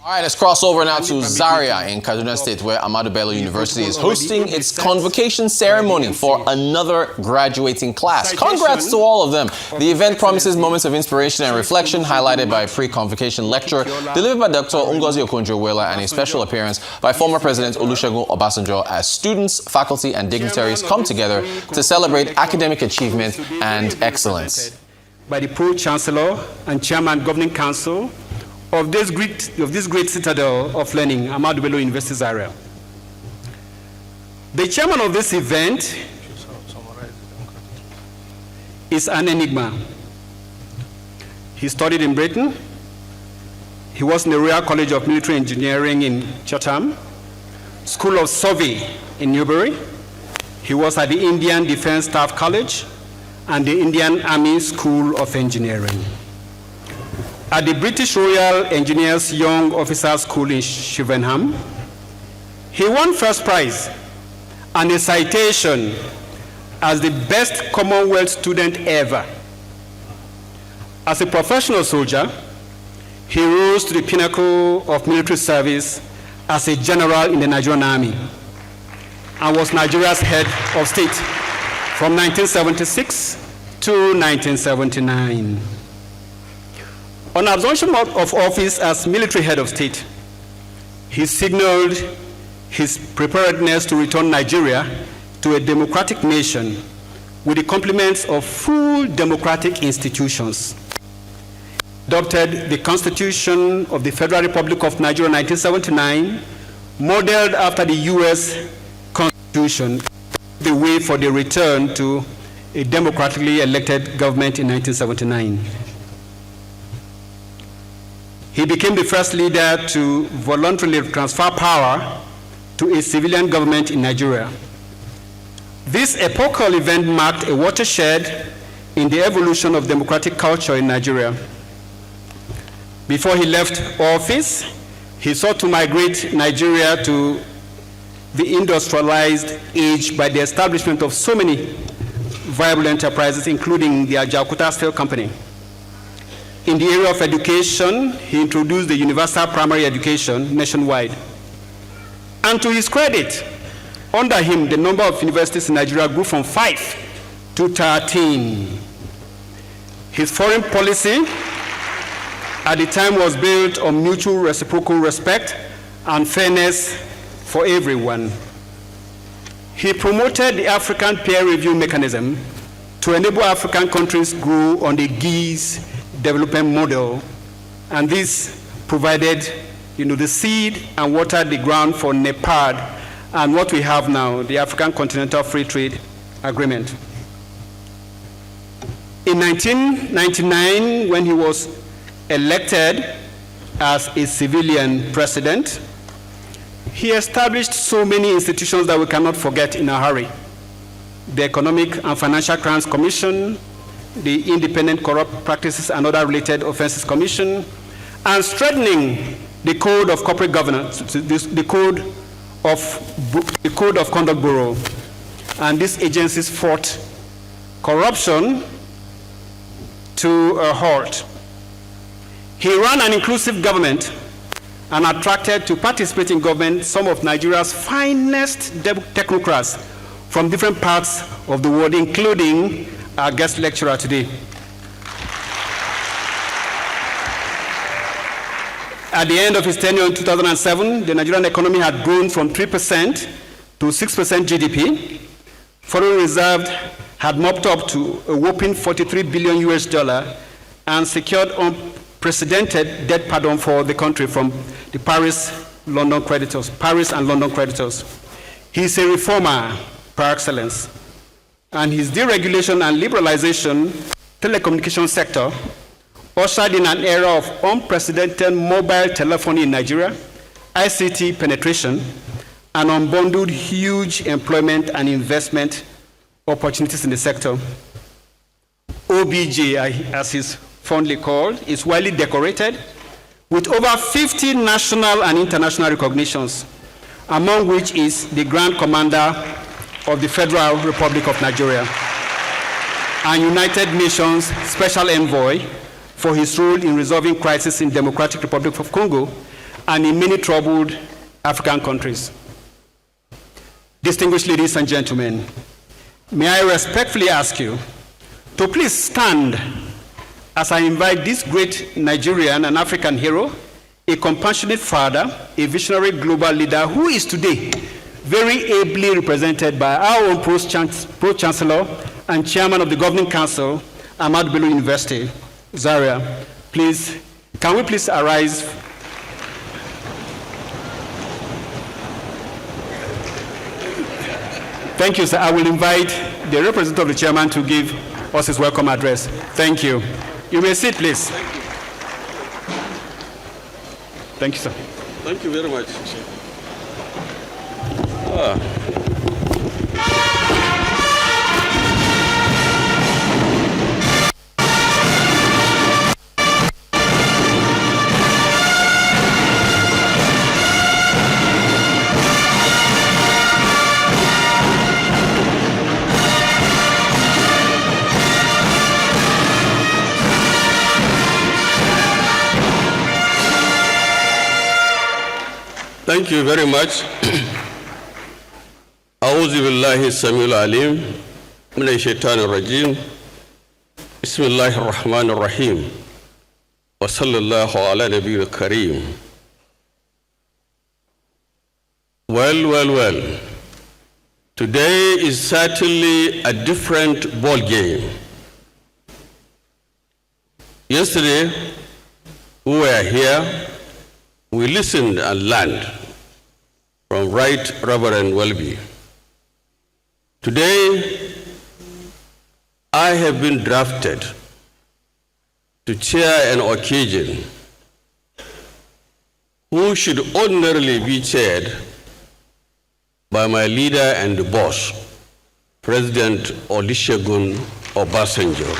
All right, let's cross over now to Zaria in Kaduna State, where Ahmadu Bello University is hosting its convocation ceremony for another graduating class. Congrats to all of them. The event promises moments of inspiration and reflection, highlighted by a pre-convocation lecture delivered by Dr. Ngozi Okonjo-Iweala and a special appearance by former President Olusegun Obasanjo, as students, faculty, and dignitaries come together to celebrate academic achievement and excellence. By the Pro-Chancellor and Chairman Governing Council of this great citadel of learning, Ahmadu Bello University, Zaria. The chairman of this event is an enigma. He studied in Britain. He was in the Royal College of Military Engineering in Chatham, School of Survey in Newbury. He was at the Indian Defense Staff College and the Indian Army School of Engineering. At the British Royal Engineers Young Officers School in Chippenham, he won first prize and a citation as the best Commonwealth student ever. As a professional soldier, he rose to the pinnacle of military service as a general in the Nigerian Army and was Nigeria's head of state from 1976 to 1979. On assumption of office as military head of state, he signaled his preparedness to return Nigeria to a democratic nation with the complements of full democratic institutions. Adopted the Constitution of the Federal Republic of Nigeria in 1979, modeled after the US Constitution, the way for the return to a democratically elected government in 1979. He became the first leader to voluntarily transfer power to a civilian government in Nigeria. This epochal event marked a watershed in the evolution of democratic culture in Nigeria. Before he left office, he sought to migrate Nigeria to the industrialized age by the establishment of so many viable enterprises, including the Ajaokuta Steel Company. In the area of education, he introduced the universal primary education nationwide. And to his credit, under him, the number of universities in Nigeria grew from 5 to 13. His foreign policy at the time was built on mutual reciprocal respect and fairness for everyone. He promoted the African peer review mechanism to enable African countries grow on the GIZ development model, and this provided the seed and watered the ground for NEPAD and what we have now, the African Continental Free Trade Agreement. In 1999, when he was elected as a civilian president, he established so many institutions that we cannot forget in a hurry. The Economic and Financial Crimes Commission, the Independent Corrupt Practices and Other Related Offenses Commission, and strengthening the Code of Corporate Governance, the Code of Conduct Bureau. And these agencies fought corruption to a halt. He ran an inclusive government and attracted to participate in government some of Nigeria's finest technocrats from different parts of the world, including our guest lecturer today. At the end of his tenure in 2007, the Nigerian economy had grown from 3% to 6% GDP. Foreign reserve had mopped up to a whopping $43 billion and secured unprecedented debt pardon for the country from the Paris and London creditors. He's a reformer par excellence, and his deregulation and liberalization telecommunication sector ushered in an era of unprecedented mobile telephony in Nigeria, ICT penetration, and unbundled huge employment and investment opportunities in the sector. OBJ, as he's fondly called, is widely decorated with over 50 national and international recognitions, among which is the Grand Commander of the Federal Republic of Nigeria and United Nations Special Envoy for his role in resolving crisis in Democratic Republic of Congo and in many troubled African countries. Distinguished ladies and gentlemen, may I respectfully ask you to please stand as I invite this great Nigerian and African hero, a compassionate father, a visionary global leader who is today very ably represented by our own Pro-Chancellor and Chairman of the Governing Council, Ahmadu Bello University, Zaria. Please, can we please arise? Thank you, sir. I will invite the representative of the chairman to give us his welcome address. Thank you. You may sit, please. Thank you, sir. Thank you very much. Thank you very much. أعوذ بالله السميع العليم من الشيطان الرجيم بسم الله الرحمن الرحيم وصلى الله على نبي الكريم. Well. Today is certainly a different ball game. Yesterday, we were here, we listened and learned from Right Reverend Welby. Today, I have been drafted to chair an occasion who should ordinarily be chaired by my leader and boss, President Olusegun Obasanjo.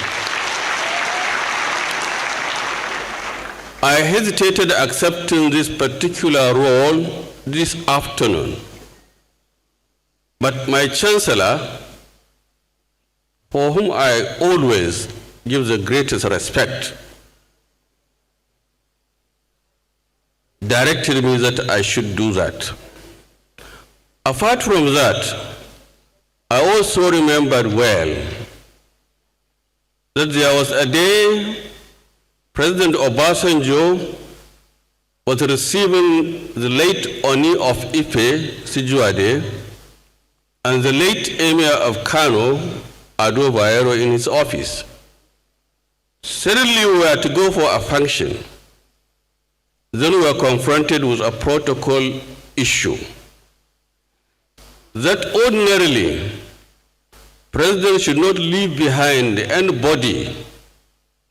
I hesitated accepting this particular role this afternoon, but my Chancellor, for whom I always give the greatest respect, directed me that I should do that. Apart from that, I also remembered well that there was a day President Obasanjo was receiving the late Oni of Ife, Sijuade, and the late Emir of Kano, Ado Bayero, in his office. Suddenly we were to go for a function. Then we were confronted with a protocol issue that ordinarily President should not leave behind anybody,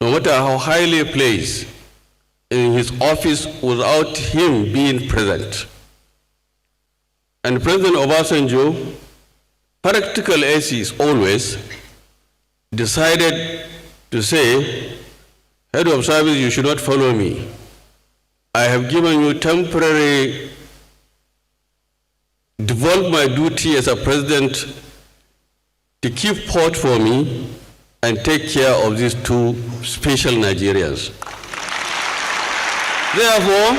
no matter how highly placed, in his office without him being present. And President Obasanjo, practical as he is always, decided to say, Head of Service, you should not follow me. I have given you temporary, devolved my duty as a president to keep port for me and take care of these two special Nigerians. Therefore,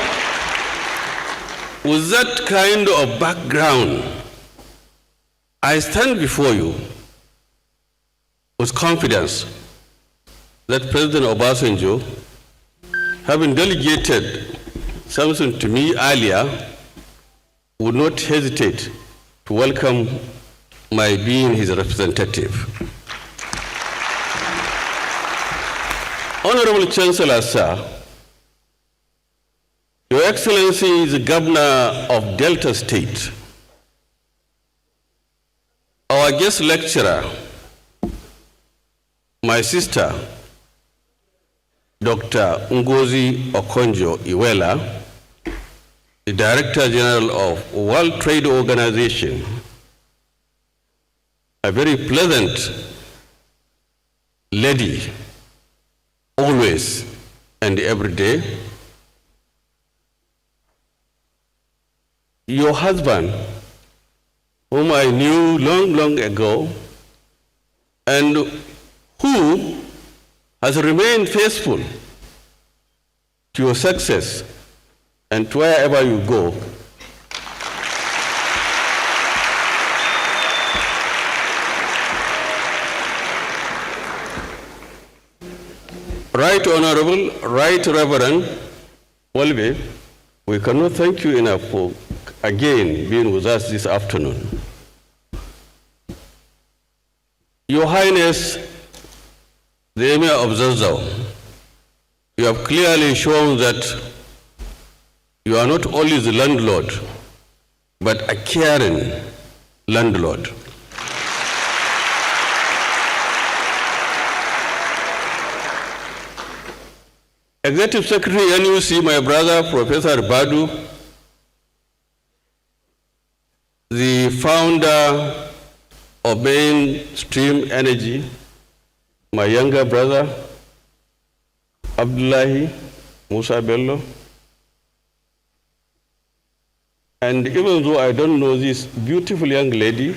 with that kind of background, I stand before you with confidence that President Obasanjo, having delegated something to me earlier, would not hesitate to welcome my being his representative. Honorable Chancellor, sir, Your Excellency is the Governor of Delta State. Our guest lecturer, my sister, Dr. Ngozi Okonjo-Iweala, the Director General of World Trade Organization, a very pleasant lady, always and every day. Your husband, whom I knew long ago, and who has remained faithful to your success and wherever you go, Right Honorable, Right Reverend Walbe, we cannot thank you enough for again being with us this afternoon. Your Highness, the Emir of Zazzau, you have clearly shown that you are not only the landlord, but a caring landlord. Executive Secretary NUC, my brother, Professor Ahmadu, the founder of Mainstream Energy, my younger brother, Abdullahi Musa Bello, and even though I don't know this beautiful young lady,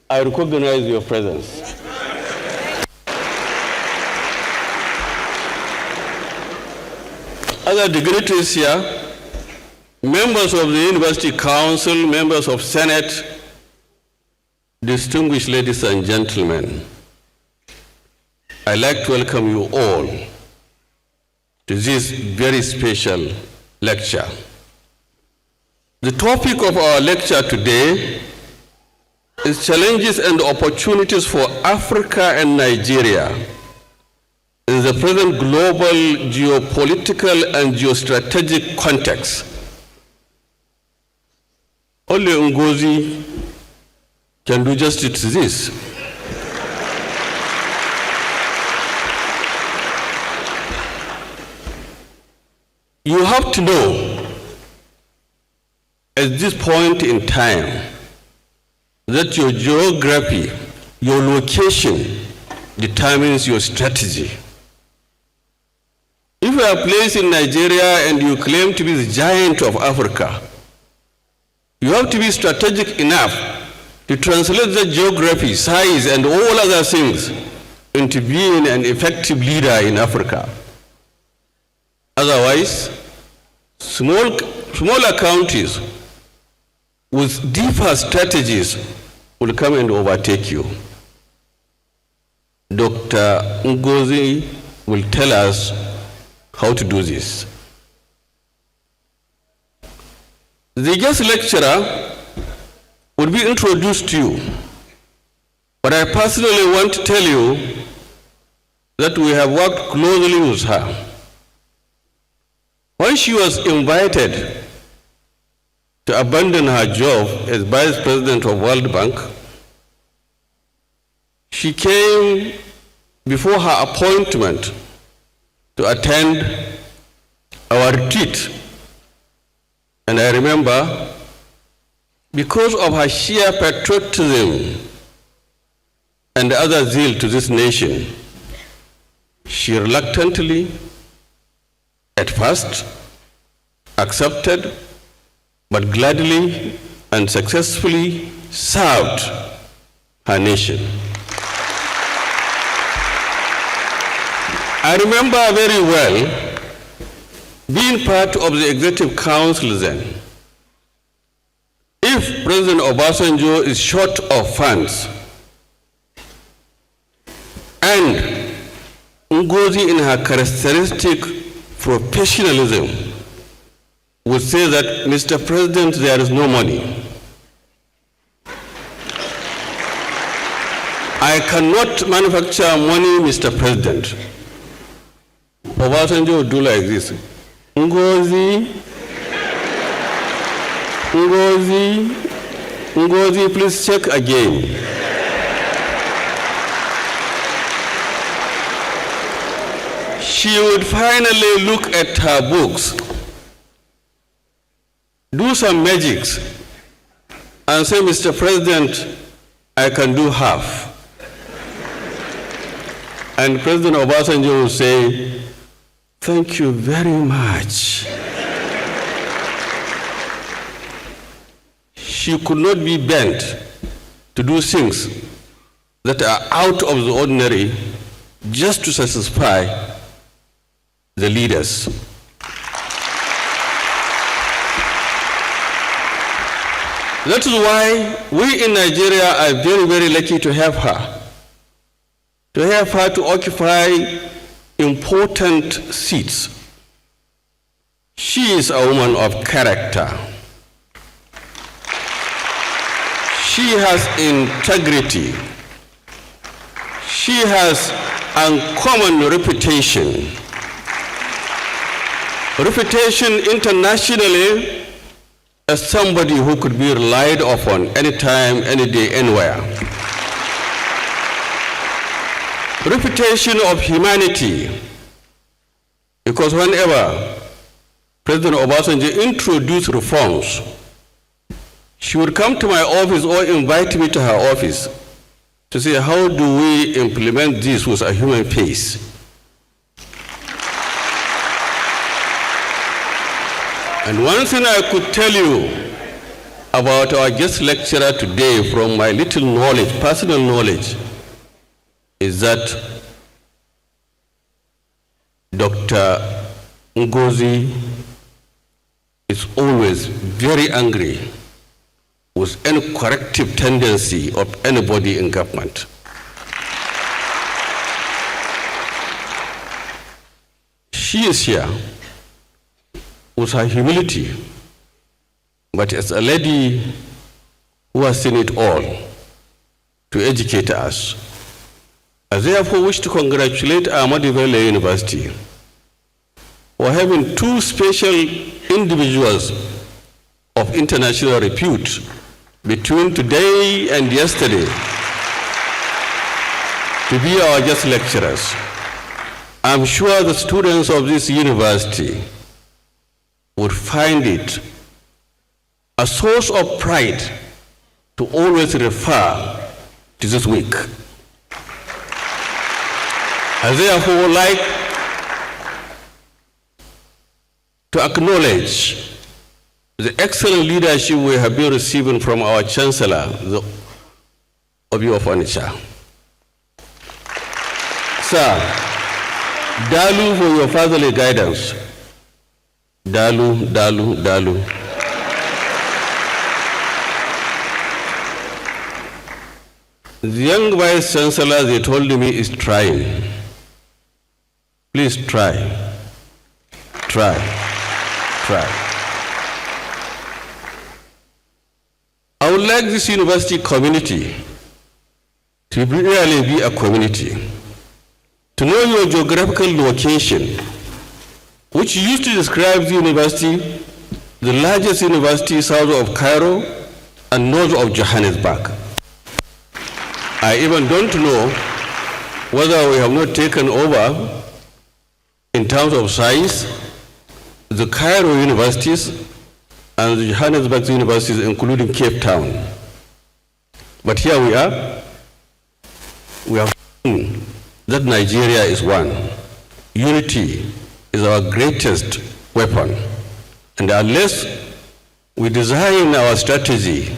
I recognize your presence. Other dignitaries here, members of the University Council, members of Senate, distinguished ladies and gentlemen, I'd like to welcome you all to this very special lecture. The topic of our lecture today is challenges and opportunities for Africa and Nigeria in the present global geopolitical and geostrategic context. Only Ngozi can do justice to this. You have to know at this point in time that your geography, your location determines your strategy. If you are placed in Nigeria and you claim to be the giant of Africa, you have to be strategic enough to translate the geography, size, and all other things into being an effective leader in Africa. Otherwise, smaller countries with deeper strategies will come and overtake you. Dr. Ngozi will tell us how to do this. The guest lecturer will be introduced to you, but I personally want to tell you that we have worked closely with her. When she was invited to abandon her job as Vice President of World Bank, she came before her appointment to attend our retreat. And I remember, because of her sheer patriotism and other zeal to this nation, she reluctantly, at first, accepted, but gladly and successfully served her nation. I remember very well being part of the Executive Council then. If President Obasanjo is short of funds, and Ngozi in her characteristic professionalism would say that, Mr. President, there is no money. I cannot manufacture money, Mr. President. Obasanjo would do like this. Ngozi, please check again. She would finally look at her books, do some magics, and say, Mr. President, I can do half. And President Obasanjo will say, thank you very much. She could not be bent to do things that are out of the ordinary just to satisfy the leaders. That is why we in Nigeria are very, very lucky to have her. To have her to occupy important seats. She is a woman of character. She has integrity. She has uncommon reputation. Reputation internationally as somebody who could be relied upon anytime, any day, anywhere. Reputation of humanity, because whenever President Obasanjo introduced reforms, she would come to my office or invite me to her office to say, how do we implement this with a human face? And one thing I could tell you about our guest lecturer today from my little knowledge, personal knowledge, is that Dr. Ngozi is always very angry with any corrective tendency of anybody in government. She is here with her humility, but as a lady who has seen it all, to educate us. I therefore wish to congratulate Ahmadu Bello University for having two special individuals of international repute between today and yesterday to be our guest lecturers. I'm sure the students of this university would find it a source of pride to always refer to this week. I therefore like to acknowledge the excellent leadership we have been receiving from our Chancellor, the Obi of Onitsha. Sir, Dalu for your fatherly guidance. Dalu, Dalu, Dalu. The young Vice Chancellor, they told me, is trying. Please try. Try. Try. I would like this university community to really be a community, to know your geographical location, which used to describe the university, the largest university south of Cairo and north of Johannesburg. I even don't know whether we have not taken over in terms of size the Cairo universities and the Johannesburg universities, including Cape Town. But here we are. We have seen that Nigeria is one. Unity is our greatest weapon. And unless we design our strategy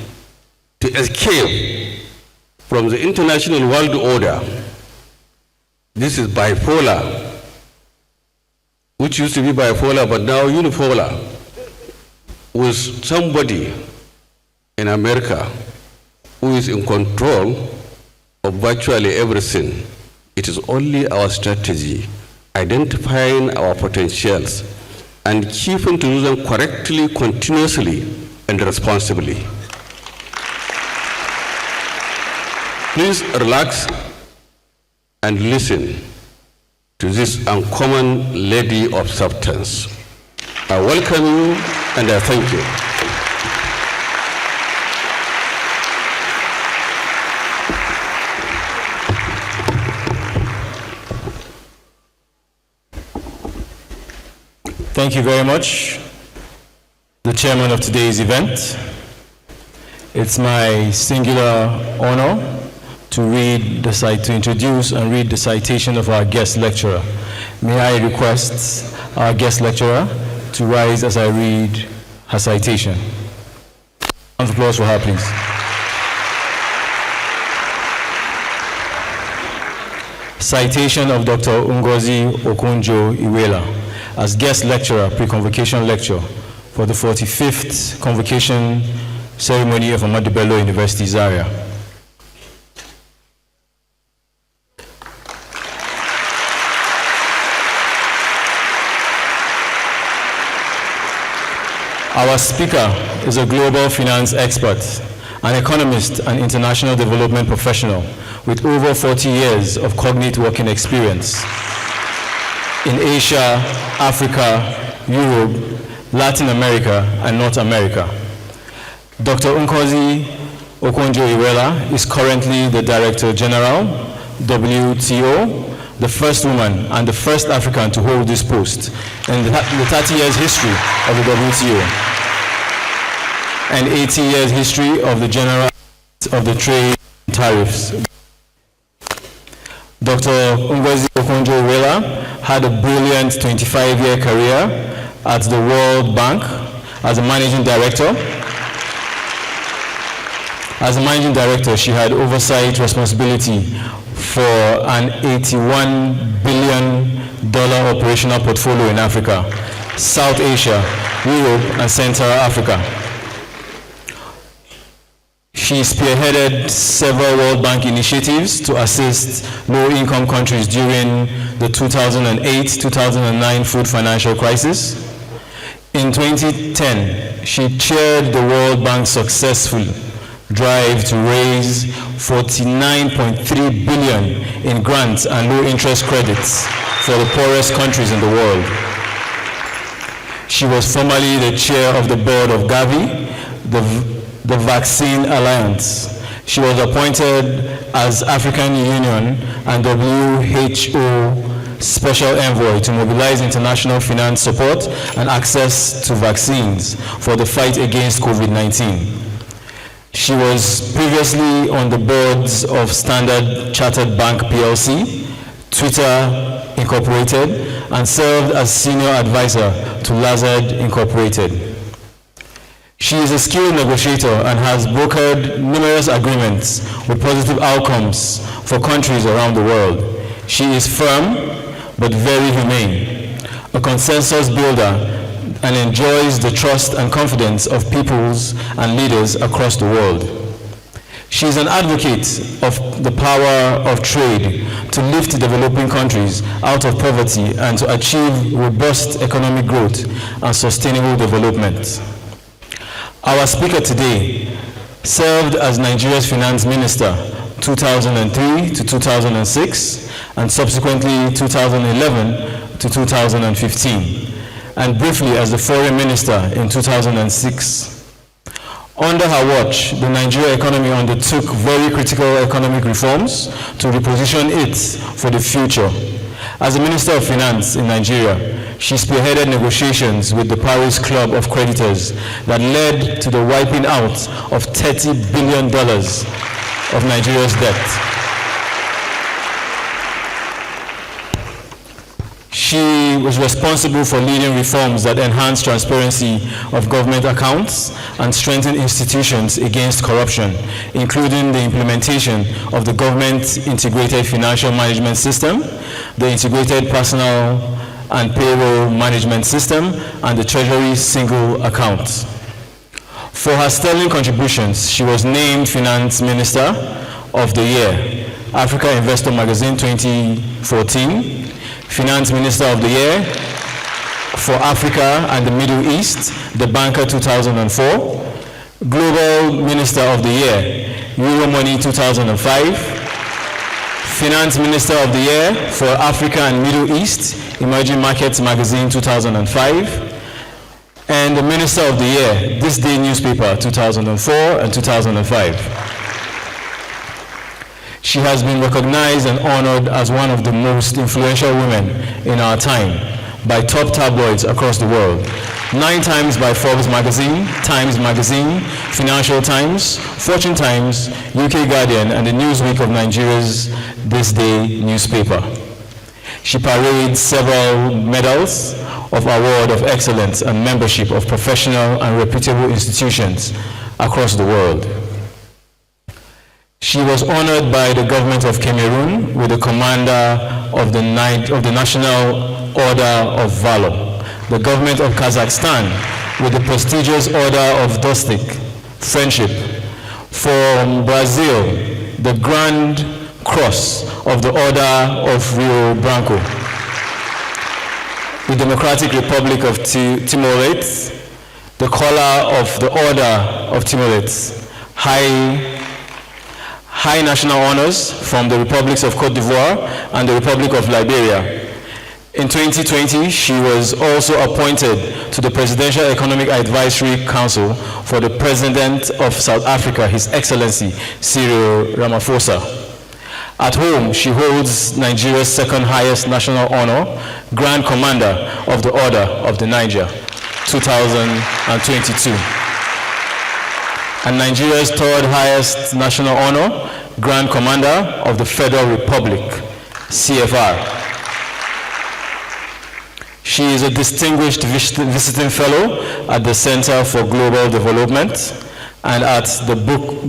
to escape from the international world order, this is bipolar, which used to be bipolar, but now unipolar, with somebody in America who is in control of virtually everything. It is only our strategy, identifying our potentials and keeping to do them correctly, continuously, and responsibly. Please relax and listen to this uncommon lady of substance. I welcome you and I thank you. Thank you very much, the chairman of today's event. It's my singular honor to introduce and read the citation of our guest lecturer. May I request our guest lecturer to rise as I read her citation. Round of applause for her, please. Citation of Dr. Ngozi Okonjo-Iweala as guest lecturer, pre-convocation lecture for the 45th convocation ceremony of Ahmadu Bello University, Zaria. Our speaker is a global finance expert, an economist and international development professional with over 40 years of cognate working experience in Asia, Africa, Europe, Latin America, and North America. Dr. Ngozi Okonjo-Iweala is currently the Director General, WTO, the first woman and the first African to hold this post in the 30 years history of the WTO and 80 years history of the General of the Trade Tariffs. Dr. Ngozi Okonjo-Iweala had a brilliant 25-year career at the World Bank as a managing director. As a managing director, she had oversight responsibility for an $81 billion operational portfolio in Africa, South Asia, Europe, and Central Africa. She spearheaded several World Bank initiatives to assist low-income countries during the 2008-2009 food financial crisis. In 2010, she chaired the World Bank's successful drive to raise $49.3 billion in grants and low-interest credits for the poorest countries in the world. She was formerly the chair of the board of Gavi, the Vaccine Alliance. She was appointed as African Union and WHO Special Envoy to mobilize international finance support and access to vaccines for the fight against COVID-19. She was previously on the boards of Standard Chartered Bank PLC, Twitter Incorporated, and served as senior advisor to Lazard Incorporated. She is a skilled negotiator and has brokered numerous agreements with positive outcomes for countries around the world. She is firm but very humane, a consensus builder, and enjoys the trust and confidence of peoples and leaders across the world. She is an advocate of the power of trade to lift developing countries out of poverty and to achieve robust economic growth and sustainable development. Our speaker today served as Nigeria's finance minister 2003 to 2006 and subsequently 2011 to 2015. And briefly as the foreign minister in 2006. Under her watch, the Nigeria economy undertook very critical economic reforms to reposition it for the future. As the Minister of Finance in Nigeria, she spearheaded negotiations with the Paris Club of Creditors that led to the wiping out of $30 billion of Nigeria's debt. She was responsible for leading reforms that enhanced transparency of government accounts and strengthened institutions against corruption, including the implementation of the Government Integrated Financial Management System, the Integrated Personnel and Payroll Management System, and the Treasury Single Account. For her sterling contributions, she was named Finance Minister of the Year, Africa Investor Magazine 2014, Finance Minister of the Year for Africa and the Middle East, The Banker 2004, Global Minister of the Year, Euromoney 2005, Finance Minister of the Year for Africa and Middle East, Emerging Markets Magazine 2005, and the Minister of the Year, This Day Newspaper 2004 and 2005. She has been recognized and honored as one of the most influential women in our time by top tabloids across the world. 9 times by Forbes magazine, Times Magazine, Financial Times, Fortune Times, UK Guardian, and the Newsweek of Nigeria's This Day newspaper. She parades several medals of Award of Excellence and membership of professional and reputable institutions across the world. She was honored by the government of Cameroon with the Commander of the National Order of Valor, the government of Kazakhstan with the prestigious Order of Dostik, Friendship. From Brazil, the Grand Cross of the Order of Rio Branco. The Democratic Republic of Timor-Leste, the Collar of the Order of Timor-Leste. High national honors from the Republics of Cote d'Ivoire and the Republic of Liberia. In 2020, she was also appointed to the Presidential Economic Advisory Council for the President of South Africa, His Excellency Cyril Ramaphosa. At home, she holds Nigeria's second highest national honor, Grand Commander of the Order of the Niger, 2022. And Nigeria's third highest national honor, Grand Commander of the Federal Republic, CFR. She is a distinguished visiting fellow at the Center for Global Development and at the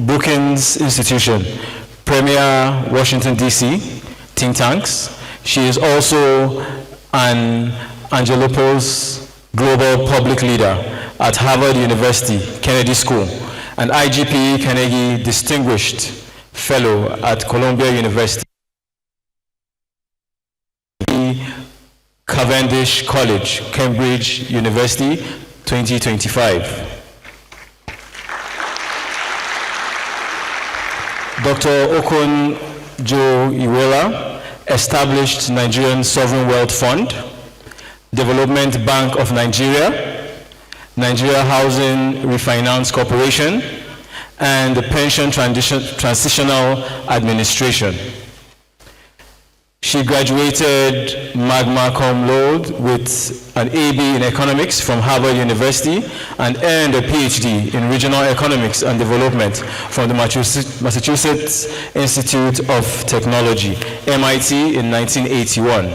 Brookings Institution, Premier Washington, D.C. think tanks. She is also an Angelopoulos Global Public Leader at Harvard University Kennedy School, an IGP Carnegie Distinguished Fellow at Columbia University, Cavendish College, Cambridge University, 2025. Dr. Okonjo-Iweala established Nigerian Sovereign Wealth Fund, Development Bank of Nigeria, Nigeria Housing Refinance Corporation, and the Pension Transitional Administration. She graduated magna cum laude with an AB in economics from Harvard University and earned a PhD in regional economics and development from the Massachusetts Institute of Technology, MIT, in 1981.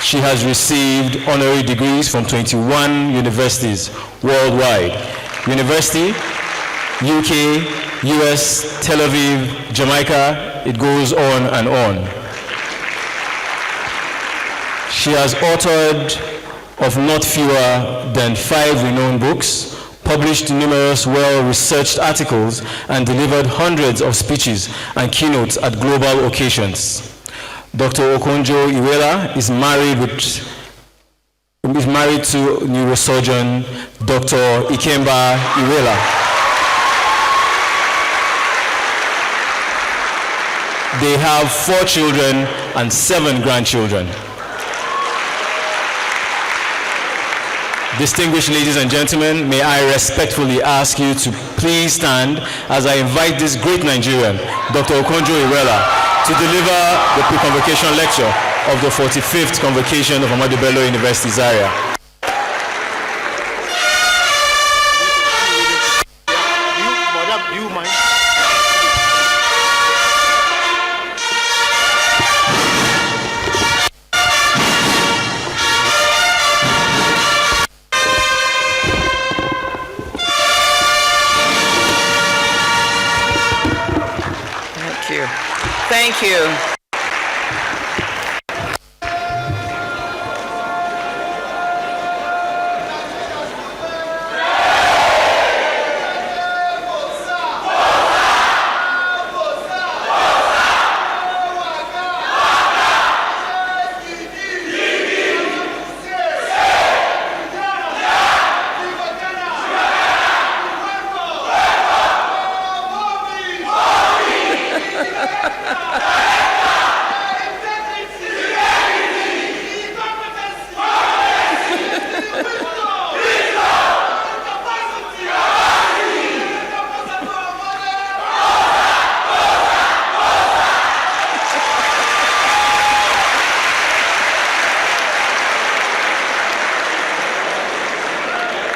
She has received honorary degrees from 21 universities worldwide. University, UK, US, Tel Aviv, Jamaica, it goes on and on. She has authored of not fewer than 5 renowned books, published numerous well-researched articles, and delivered hundreds of speeches and keynotes at global occasions. Dr. Okonjo-Iweala is married to neurosurgeon Dr. Ikemba Iweala. They have 4 children and 7 grandchildren. Distinguished ladies and gentlemen, may I respectfully ask you to please stand as I invite this great Nigerian, Dr. Okonjo-Iweala, to deliver the pre-convocation lecture of the 45th convocation of Ahmadu Bello University, Zaria. Do you mind? Thank you.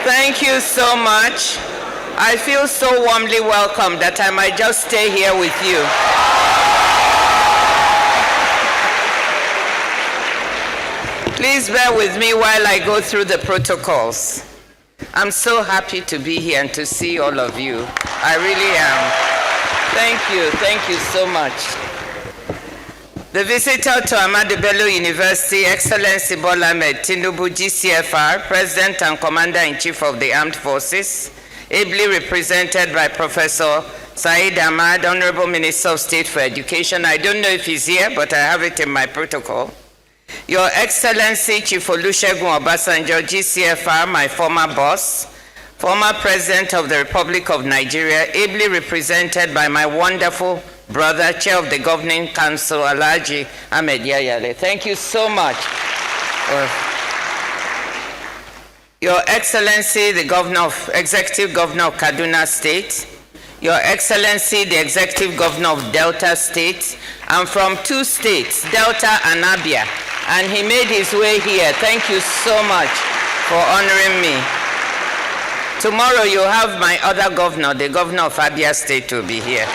Thank you so much. I feel so warmly welcome that I might just stay here with you. Please bear with me while I go through the protocols. I'm so happy to be here and to see all of you. I really am. Thank you so much. The visitor to Ahmadu Bello University, Excellency Bola Ahmed Tinubu, GCFR, President and Commander-in-Chief of the Armed Forces, ably represented by Professor Said Ahmad, Honorable Minister of State for Education. I don't know if he's here, but I have it in my protocol. Your Excellency Chief Olusegun Obasanjo, GCFR, my former boss, former President of the Republic of Nigeria, ably represented by my wonderful brother, Chair of the Governing Council, Alhaji Ahmed Yayale. Thank you so much. Your Excellency, the Executive Governor of Kaduna State, Your Excellency, the Executive Governor of Delta State, and from 2 states, Delta and Abia, and he made his way here. Thank you so much for honoring me. Tomorrow you have my other governor, the Governor of Abia State, to be here.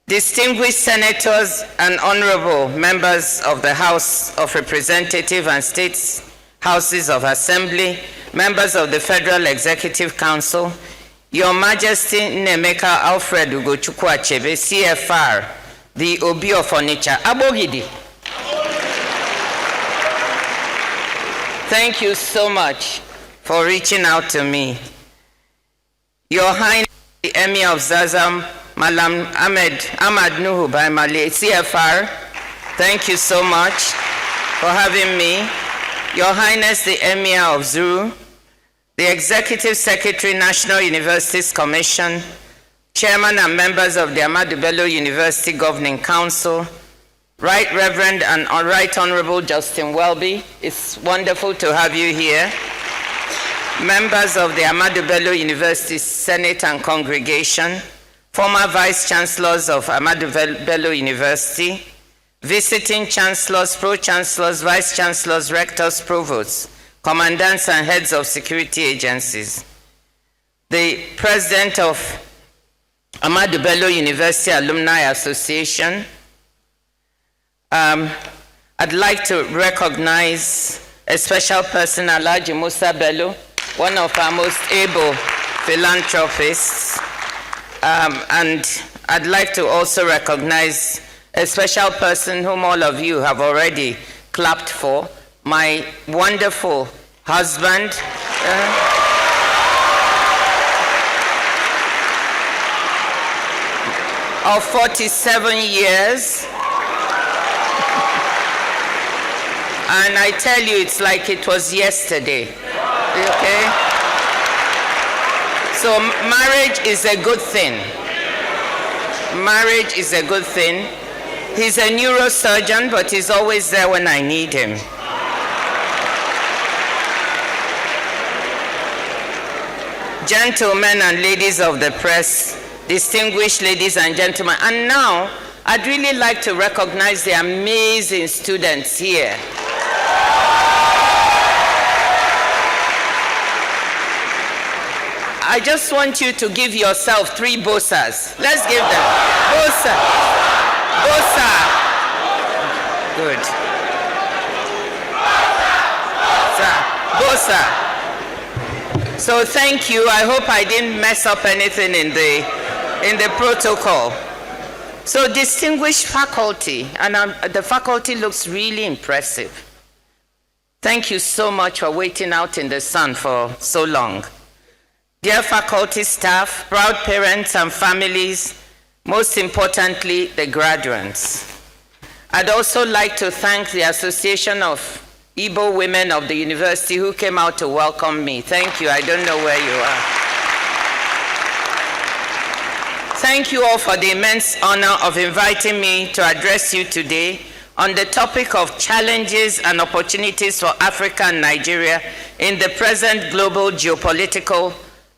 Distinguished senators and honorable members of the House of Representatives and State Houses of Assembly, members of the Federal Executive Council, Your Majesty Nemeka Alfred Ugochukwu Achebe, CFR, the Obi of Onitsha, Abogidi. Thank you so much for reaching out to me. Your Highness, the Emir of Zazam, Malam Ahmad Nuhu by Mali, CFR, thank you so much for having me. Your Highness, the Emir of Zuru, the Executive Secretary, National Universities Commission, Chairman and members of the Ahmadu Bello University Governing Council, Right Reverend and Right Honorable Justin Welby, it's wonderful to have you here. Members of the Ahmadu Bello University Senate and Congregation, former Vice Chancellors of Ahmadu Bello University, visiting Chancellors, Pro-Chancellors, Vice Chancellors, Rectors, Provosts, Commandants and Heads of Security Agencies, the President of Ahmadu Bello University Alumni Association. I'd like to recognize a special person, Alhaji Musa Bello, one of our most able philanthropists. And I'd like to also recognize a special person whom all of you have already clapped for, my wonderful husband. Of 47 years. And I tell you, it's like it was yesterday. Okay? So marriage is a good thing. Marriage is a good thing. He's a neurosurgeon, but he's always there when I need him. Gentlemen and ladies of the press, distinguished ladies and gentlemen, and now I'd really like to recognize the amazing students here. I just want you to give yourself 3 bosas. Let's give them. Bosa. Bosa. Good. Bosa. So thank you. I hope I didn't mess up anything in the protocol. So distinguished faculty, and the faculty looks really impressive. Thank you so much for waiting out in the sun for so long. Dear faculty, staff, proud parents and families, most importantly, the graduates. I'd also like to thank the Association of Igbo Women of the University who came out to welcome me. Thank you. I don't know where you are. Thank you all for the immense honor of inviting me to address you today on the topic of challenges and opportunities for Africa and Nigeria in the present global geopolitical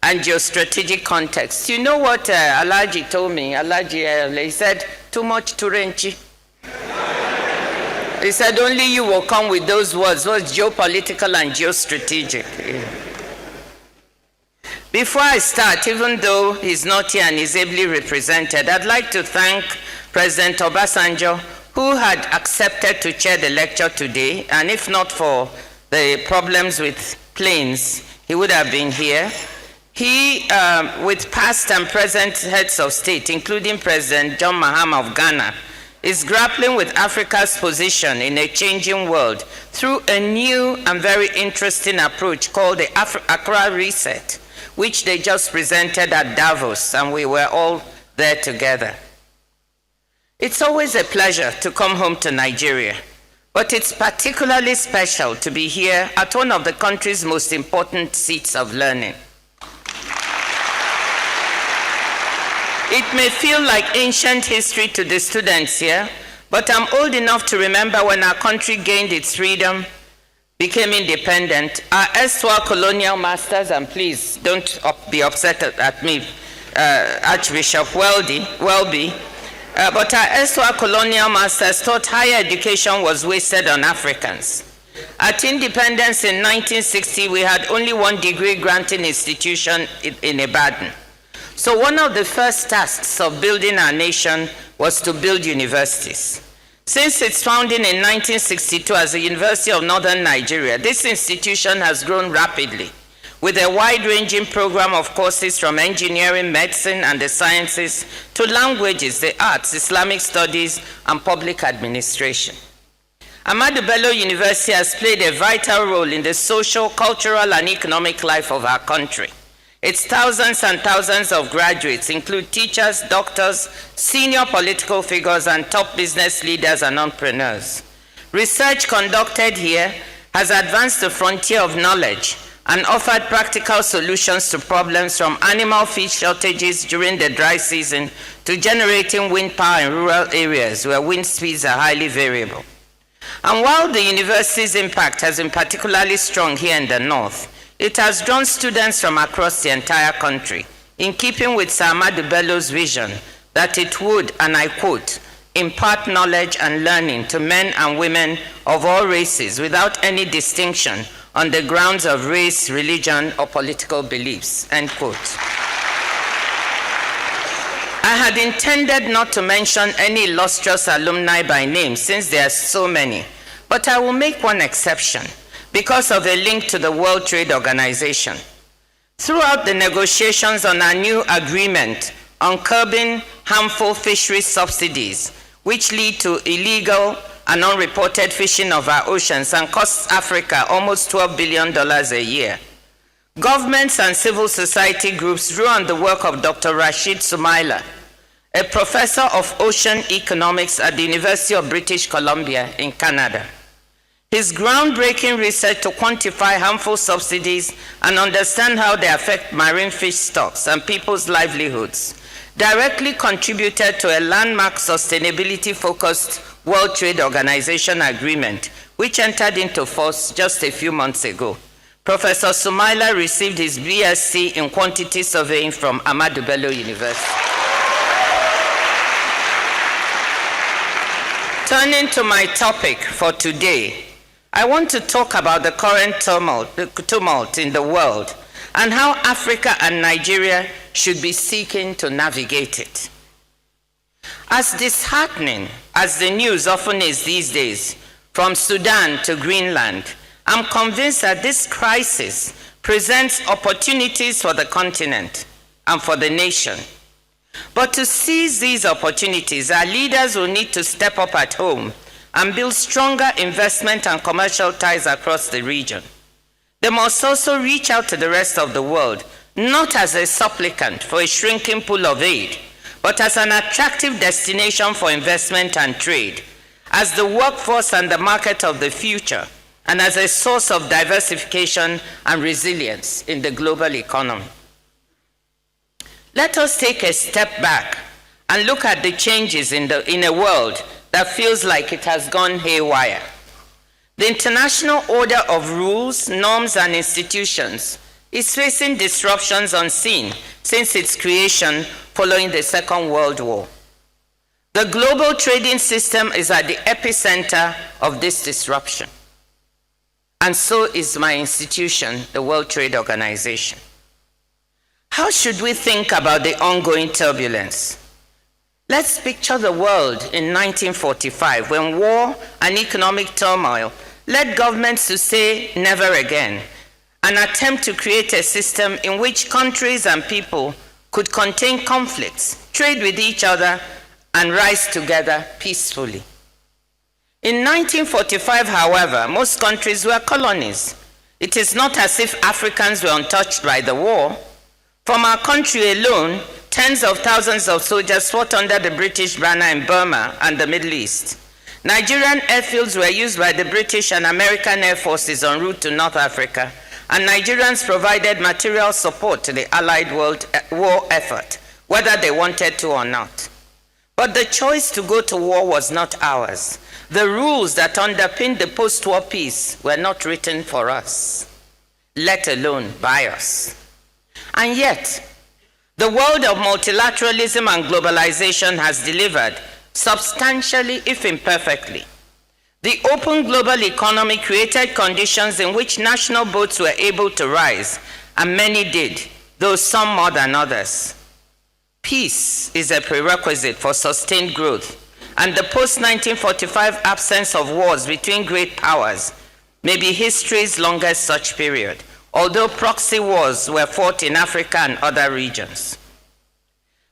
and geostrategic context. You know what Alhaji told me? Alhaji, he said, too much Turenchi. He said, only you will come with those words, geopolitical and geostrategic. Yeah. Before I start, even though he's not here and is ably represented, I'd like to thank President Obasanjo who had accepted to chair the lecture today, and if not for the problems with planes, he would have been here. He, with past and present heads of state, including President John Mahama of Ghana, is grappling with Africa's position in a changing world through a new and very interesting approach called the Accra Reset, which they just presented at Davos, and we were all there together. It's always a pleasure to come home to Nigeria, but it's particularly special to be here at one of the country's most important seats of learning. It may feel like ancient history to the students here, but I'm old enough to remember when our country gained its freedom, became independent. Our erstwhile colonial masters, and please don't be upset at me, Archbishop Welby, but our erstwhile colonial masters thought higher education was wasted on Africans. At independence in 1960, we had only one degree granting institution in Ibadan. So one of the first tasks of building our nation was to build universities. Since its founding in 1962 as the University of Northern Nigeria, this institution has grown rapidly with a wide-ranging program of courses from engineering, medicine, and the sciences to languages, the arts, Islamic studies, and public administration. Ahmadu Bello University has played a vital role in the social, cultural, and economic life of our country. Its thousands and thousands of graduates include teachers, doctors, senior political figures, and top business leaders and entrepreneurs. Research conducted here has advanced the frontier of knowledge and offered practical solutions to problems from animal feed shortages during the dry season to generating wind power in rural areas where wind speeds are highly variable. And while the university's impact has been particularly strong here in the north, it has drawn students from across the entire country, in keeping with Sir Ahmadu Bello's vision that it would, and I quote, impart knowledge and learning to men and women of all races without any distinction on the grounds of race, religion, or political beliefs, end quote. I had intended not to mention any illustrious alumni by name since there are so many, but I will make one exception because of a link to the World Trade Organization. Throughout the negotiations on our new agreement on curbing harmful fisheries subsidies, which lead to illegal and unreported fishing of our oceans and costs Africa almost $12 billion a year, governments and civil society groups drew on the work of Dr. Rashid Sumaila, a professor of ocean economics at the University of British Columbia in Canada. His groundbreaking research to quantify harmful subsidies and understand how they affect marine fish stocks and people's livelihoods directly contributed to a landmark sustainability-focused World Trade Organization agreement, which entered into force just a few months ago. Professor Sumaila received his BSc in quantity surveying from Ahmadu Bello University. Turning to my topic for today, I want to talk about the current tumult in the world and how Africa and Nigeria should be seeking to navigate it. As disheartening as the news often is these days, from Sudan to Greenland, I'm convinced that this crisis presents opportunities for the continent and for the nation. But to seize these opportunities, our leaders will need to step up at home and build stronger investment and commercial ties across the region. They must also reach out to the rest of the world, not as a supplicant for a shrinking pool of aid, but as an attractive destination for investment and trade, as the workforce and the market of the future, and as a source of diversification and resilience in the global economy. Let us take a step back and look at the changes in a world that feels like it has gone haywire. The international order of rules, norms, and institutions is facing disruptions unseen since its creation following the Second World War. The global trading system is at the epicenter of this disruption, and so is my institution, the World Trade Organization. How should we think about the ongoing turbulence? Let's picture the world in 1945 when war and economic turmoil led governments to say never again, an attempt to create a system in which countries and people could contain conflicts, trade with each other, and rise together peacefully. In 1945, however, most countries were colonies. It is not as if Africans were untouched by the war. From our country alone, tens of thousands of soldiers fought under the British banner in Burma and the Middle East. Nigerian airfields were used by the British and American air forces en route to North Africa, and Nigerians provided material support to the Allied world war effort, whether they wanted to or not. But the choice to go to war was not ours. The rules that underpinned the post-war peace were not written for us, let alone by us. And yet, the world of multilateralism and globalization has delivered substantially, if imperfectly. The open global economy created conditions in which national boats were able to rise, and many did, though some more than others. Peace is a prerequisite for sustained growth, and the post-1945 absence of wars between great powers may be history's longest such period, although proxy wars were fought in Africa and other regions.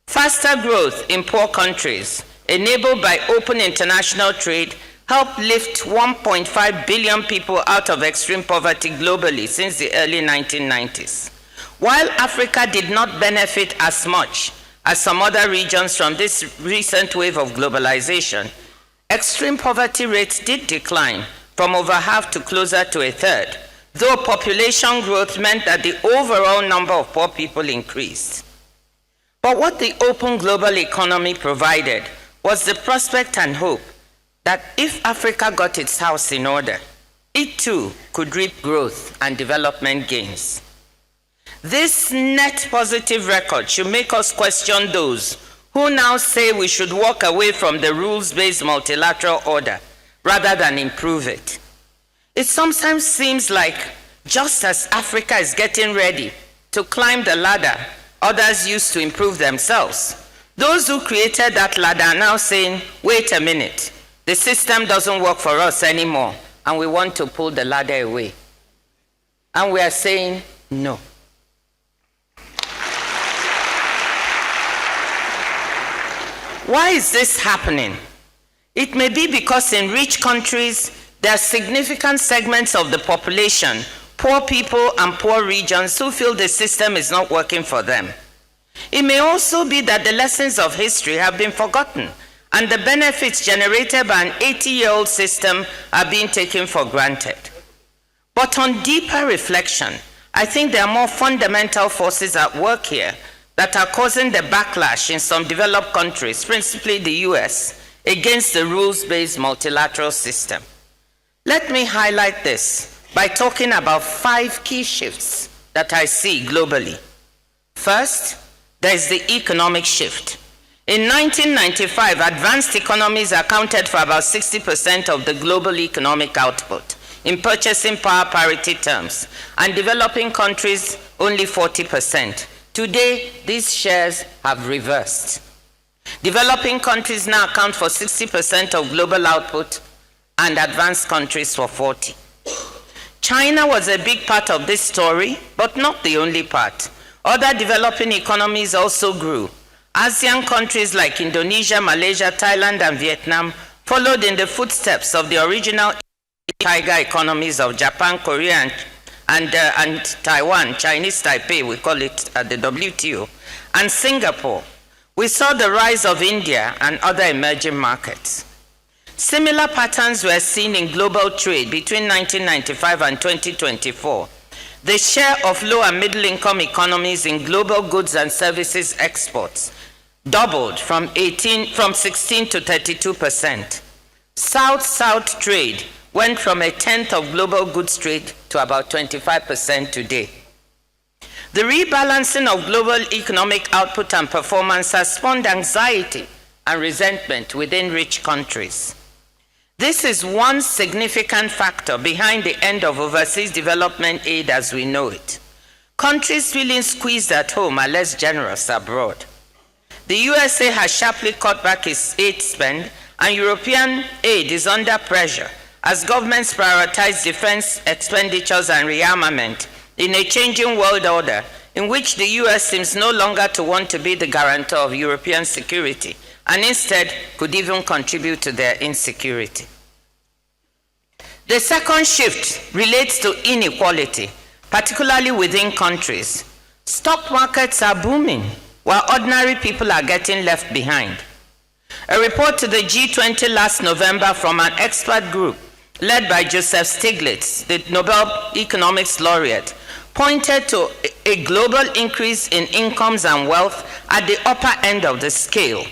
Faster growth in poor countries, enabled by open international trade, helped lift 1.5 billion people out of extreme poverty globally since the early 1990s. While Africa did not benefit as much as some other regions from this recent wave of globalization, extreme poverty rates did decline from over half to closer to a third, though population growth meant that the overall number of poor people increased. But what the open global economy provided was the prospect and hope that if Africa got its house in order, it too could reap growth and development gains. This net positive record should make us question those who now say we should walk away from the rules-based multilateral order rather than improve it. It sometimes seems like just as Africa is getting ready to climb the ladder others used to improve themselves, those who created that ladder are now saying, wait a minute, the system doesn't work for us anymore, and we want to pull the ladder away. And we are saying, no. Why is this happening? It may be because in rich countries, there are significant segments of the population, poor people and poor regions, who feel the system is not working for them. It may also be that the lessons of history have been forgotten, and the benefits generated by an 80-year-old system are being taken for granted. But on deeper reflection, I think there are more fundamental forces at work here that are causing the backlash in some developed countries, principally the US, against the rules-based multilateral system. Let me highlight this by talking about 5 key shifts that I see globally. First, there is the economic shift. In 1995, advanced economies accounted for about 60% of the global economic output in purchasing power parity terms, and developing countries only 40%. Today, these shares have reversed. Developing countries now account for 60% of global output, and advanced countries for 40%. China was a big part of this story, but not the only part. Other developing economies also grew. ASEAN countries like Indonesia, Malaysia, Thailand, and Vietnam followed in the footsteps of the original tiger economies of Japan, Korea, and Taiwan, Chinese Taipei, we call it at the WTO, and Singapore. We saw the rise of India and other emerging markets. Similar patterns were seen in global trade between 1995 and 2024. The share of low and middle income economies in global goods and services exports doubled from 16 to 32%. South-South trade went from a tenth of global goods trade to about 25% today. The rebalancing of global economic output and performance has spawned anxiety and resentment within rich countries. This is one significant factor behind the end of overseas development aid as we know it. Countries feeling squeezed at home are less generous abroad. The USA has sharply cut back its aid spend, and European aid is under pressure as governments prioritize defense expenditures and rearmament in a changing world order in which the US seems no longer to want to be the guarantor of European security and instead could even contribute to their insecurity. The second shift relates to inequality, particularly within countries. Stock markets are booming, while ordinary people are getting left behind. A report to the G20 last November from an expert group led by Joseph Stiglitz, the Nobel Economics laureate, pointed to a global increase in incomes and wealth at the upper end of the scale,